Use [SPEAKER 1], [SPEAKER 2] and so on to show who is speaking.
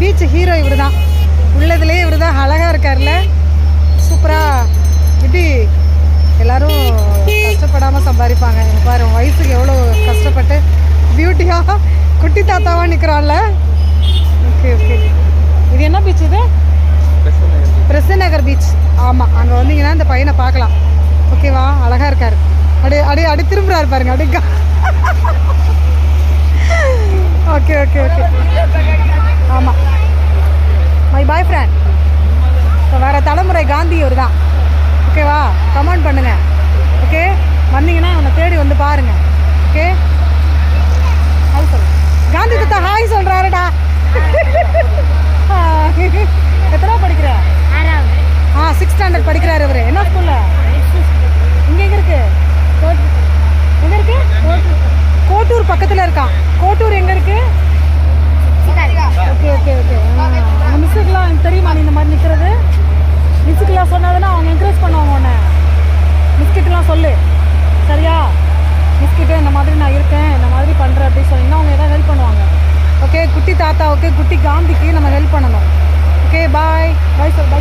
[SPEAKER 1] Beach hero இவர் தான். உள்ளதுலேயே இவர் தான் அழகாக இருக்கார்ல, சூப்பராக. இப்படி எல்லோரும் கஷ்டப்படாமல் சம்பாதிப்பாங்க. பாரு வயசுக்கு எவ்வளோ கஷ்டப்பட்டு பியூட்டியாக குட்டி தாத்தாவாக நிற்கிறான்ல. Okay okay. இது என்ன பீச்? இது பிரசன்ட் நகர் பீச். ஆமாம், அங்கே வந்தீங்கன்னா இந்த பையனை பார்க்கலாம். ஓகேவா? அழகாக இருக்கார். அப்படியே திரும்புறாரு பாருங்க. அப்படியே ஓகே ஓகே ஓகே. ஆமாம், மை பாய் ஃப்ரெண்ட். இப்போ வேறு தலைமுறை காந்தி இவர் தான். ஓகேவா? கமெண்ட் பண்ணுங்கள். ஓகே, வந்தீங்கன்னா அவனை தேடி வந்து பாருங்கள். ஓகே, அது சொல்லு. காந்தி தாத்தா ஹாய் சொல்கிறாருடா. எத்தனை படிக்கிற? 6th ஸ்டாண்டர்ட் படிக்கிறாரு இவர். என்ன ஸ்கூலில்? இங்கே எங்கே இருக்கு? எங்கே இருக்கு? கோட்டூர் பக்கத்தில் இருக்கான். கோட்டூர் எங்கே இருக்கு? Okay okay okay. அந்த மிஸ்ஸுக்கெலாம் எனக்கு தெரியுமா நீ இந்த மாதிரி நிற்கிறது? மிஸ்ஸுக்கெல்லாம் சொன்னாதுன்னா அவங்க என்கரேஜ் பண்ணுவாங்க உன்னை. மிஸ்கிட்டலாம் சொல்லு, சரியா? மிஸ்கிட்ட இந்த மாதிரி நான் இருக்கேன், இந்த மாதிரி பண்ணுறேன் அப்படின்னு சொன்னீங்கன்னா அவங்க எதாவது ஹெல்ப் பண்ணுவாங்க. ஓகே, குட்டி தாத்தாவுக்கு குட்டி காந்திக்கு நம்ம ஹெல்ப் பண்ணணும். ஓகே, பாய் பாய் சொல்.